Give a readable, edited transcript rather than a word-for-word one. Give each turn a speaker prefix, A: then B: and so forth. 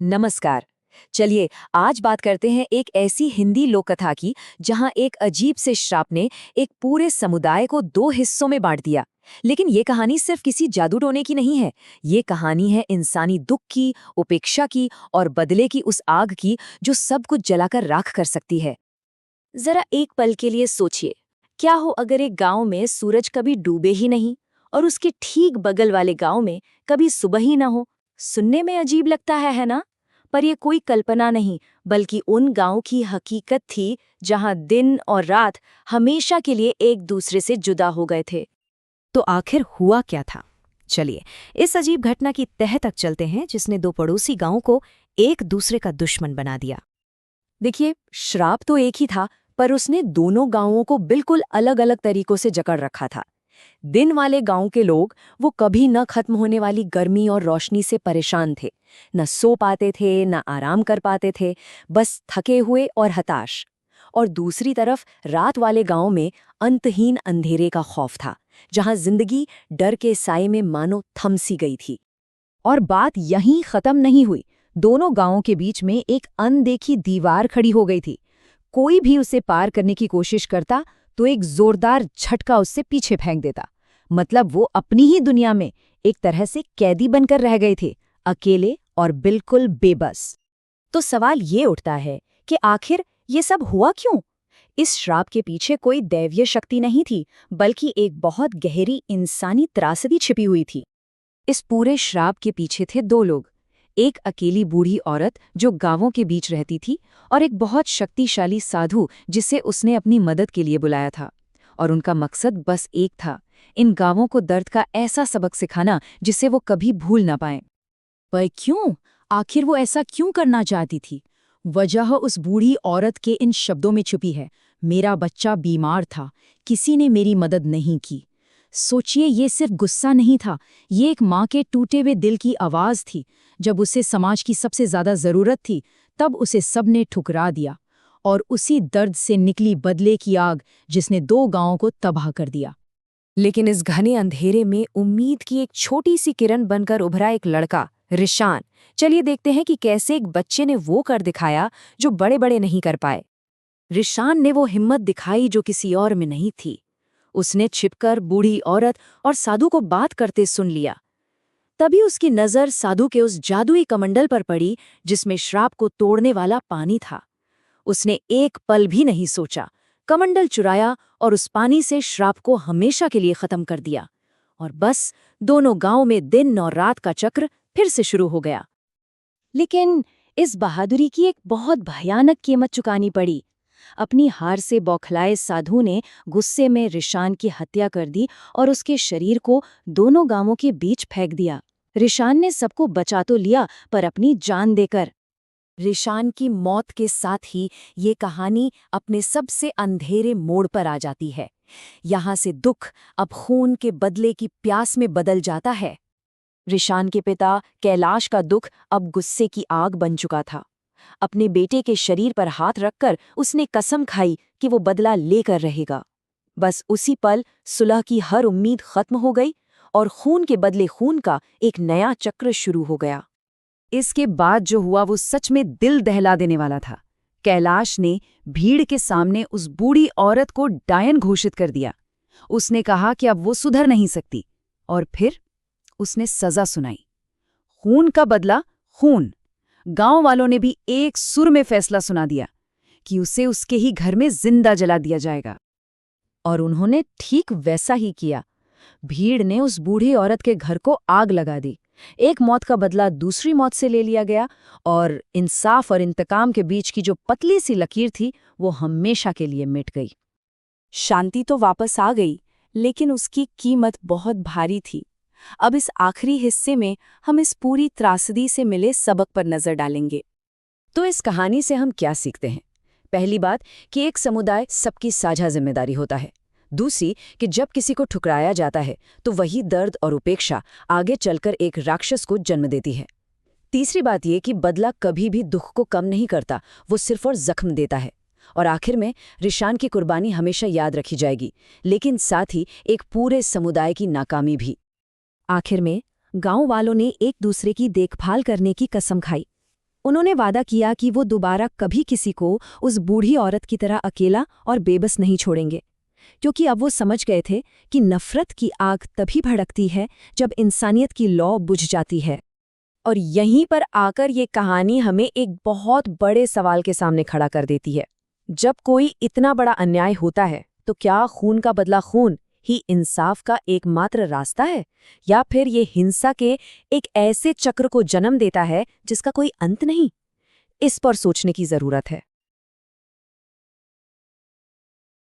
A: नमस्कार। चलिए आज बात करते हैं एक ऐसी हिंदी लोक कथा की जहां एक अजीब से श्राप ने एक पूरे समुदाय को दो हिस्सों में बांट दिया। लेकिन ये कहानी सिर्फ किसी जादू टोने की नहीं है। ये कहानी है इंसानी दुख की, उपेक्षा की और बदले की उस आग की जो सब कुछ जलाकर राख कर सकती है।
B: जरा एक पल के लिए सोचिए, क्या हो अगर एक गांव में सूरज कभी डूबे ही नहीं और उसके ठीक बगल वाले गांव में कभी सुबह ही ना हो। सुनने में अजीब लगता है ना? पर यह कोई कल्पना नहीं, बल्कि उन गांव की हकीकत थी जहां दिन और रात हमेशा के लिए एक दूसरे से जुदा हो गए थे।
A: तो आखिर हुआ क्या था? चलिए इस अजीब घटना की तह तक चलते हैं जिसने दो पड़ोसी गांवों को एक दूसरे का दुश्मन बना दिया। देखिए, श्राप तो एक ही था, पर उसने दोनों गांवों को बिल्कुल अलग अलग तरीकों से जकड़ रखा था। दिन वाले गांव के लोग वो कभी न खत्म होने वाली गर्मी और रोशनी से परेशान थे। न सो पाते थे, न आराम कर पाते थे, बस थके हुए और हताश। और दूसरी तरफ रात वाले गांव में अंतहीन अंधेरे का खौफ था, जहां जिंदगी डर के साए में मानो थम सी गई थी। और बात यहीं खत्म नहीं हुई। दोनों गांवों के बीच में एक अनदेखी दीवार खड़ी हो गई थी। कोई भी उसे पार करने की कोशिश करता तो एक जोरदार झटका उससे पीछे फेंक देता। मतलब वो अपनी ही दुनिया में एक तरह से कैदी बनकर रह गए थे, अकेले और बिल्कुल बेबस। तो सवाल ये उठता है कि आखिर ये सब हुआ क्यों? इस श्राप के पीछे कोई दैवीय शक्ति नहीं थी, बल्कि एक बहुत गहरी इंसानी त्रासदी छिपी हुई थी। इस पूरे श्राप के पीछे थे दो लोग। एक अकेली बूढ़ी औरत जो गांवों के बीच रहती थी, और एक बहुत शक्तिशाली साधु जिसे उसने अपनी मदद के लिए बुलाया था। और उनका मकसद बस एक था, इन गांवों को दर्द का ऐसा सबक सिखाना जिसे वो कभी भूल ना पाएं। पर क्यों? आखिर वो ऐसा क्यों करना चाहती थी? वजह उस बूढ़ी औरत के इन शब्दों में छुपी है। मेरा बच्चा बीमार था, किसी ने मेरी मदद नहीं की। सोचिए, ये सिर्फ गुस्सा नहीं था, ये एक माँ के टूटे हुए दिल की आवाज़ थी। जब उसे समाज की सबसे ज्यादा जरूरत थी, तब उसे सबने ठुकरा दिया। और उसी दर्द से निकली बदले की आग जिसने दो गांवों को तबाह कर दिया। लेकिन इस घने अंधेरे में उम्मीद की एक छोटी सी किरण बनकर उभरा एक लड़का, रिशान। चलिए देखते हैं कि कैसे एक बच्चे ने वो कर दिखाया जो बड़े बड़े नहीं कर पाए। रिशान ने वो हिम्मत दिखाई जो किसी और में नहीं थी। उसने छिपकर बूढ़ी औरत और साधु को बात करते सुन लिया। तभी उसकी नजर साधु के उस जादुई कमंडल पर पड़ी जिसमें श्राप को तोड़ने वाला पानी था। उसने एक पल भी नहीं सोचा, कमंडल चुराया और उस पानी से श्राप को हमेशा के लिए खत्म कर दिया। और बस दोनों गांव में दिन और रात का चक्र फिर से शुरू हो गया। लेकिन इस बहादुरी की एक बहुत भयानक कीमत चुकानी पड़ी। अपनी हार से बौखलाए साधु ने गुस्से में रिशान की हत्या कर दी और उसके शरीर को दोनों गांवों के बीच फेंक दिया। रिशान ने सबको बचा तो लिया, पर अपनी जान देकर। रिशान की मौत के साथ ही ये कहानी अपने सबसे अंधेरे मोड़ पर आ जाती है। यहाँ से दुख अब खून के बदले की प्यास में बदल जाता है। रिशान के पिता कैलाश का दुख अब गुस्से की आग बन चुका था। अपने बेटे के शरीर पर हाथ रखकर उसने कसम खाई कि वो बदला लेकर रहेगा। बस उसी पल सुलह की हर उम्मीद खत्म हो गई और खून के बदले खून का एक नया चक्र शुरू हो गया। इसके बाद जो हुआ वो सच में दिल दहला देने वाला था। कैलाश ने भीड़ के सामने उस बूढ़ी औरत को डायन घोषित कर दिया। उसने कहा कि अब वो सुधर नहीं सकती, और फिर उसने सजा सुनाई। खून का बदला खून। गांव वालों ने भी एक सुर में फैसला सुना दिया कि उसे उसके ही घर में जिंदा जला दिया जाएगा। और उन्होंने ठीक वैसा ही किया। भीड़ ने उस बूढ़ी औरत के घर को आग लगा दी। एक मौत का बदला दूसरी मौत से ले लिया गया, और इंसाफ और इंतकाम के बीच की जो पतली सी लकीर थी वो हमेशा के लिए मिट गई। शांति तो वापस आ गई, लेकिन उसकी कीमत बहुत भारी थी। अब इस आखिरी हिस्से में हम इस पूरी त्रासदी से मिले सबक पर नजर डालेंगे। तो इस कहानी से हम क्या सीखते हैं? पहली बात कि एक समुदाय सबकी साझा जिम्मेदारी होता है। दूसरी कि जब किसी को ठुकराया जाता है तो वही दर्द और उपेक्षा आगे चलकर एक राक्षस को जन्म देती है। तीसरी बात यह कि बदला कभी भी दुख को कम नहीं करता, वो सिर्फ और जख्म देता है। और आखिर में रिशान की कुर्बानी हमेशा याद रखी जाएगी, लेकिन साथ ही एक पूरे समुदाय की नाकामी भी। आखिर में गांव वालों ने एक दूसरे की देखभाल करने की कसम खाई। उन्होंने वादा किया कि वो दोबारा कभी किसी को उस बूढ़ी औरत की तरह अकेला और बेबस नहीं छोड़ेंगे, क्योंकि अब वो समझ गए थे कि नफरत की आग तभी भड़कती है जब इंसानियत की लौ बुझ जाती है। और यहीं पर आकर ये कहानी हमें एक बहुत बड़े सवाल के सामने खड़ा कर देती है। जब कोई इतना बड़ा अन्याय होता है तो क्या खून का बदला खून ही इंसाफ का एकमात्र रास्ता है, या फिर ये हिंसा के एक ऐसे चक्र को जन्म देता है जिसका कोई अंत नहीं? इस पर सोचने की जरूरत है।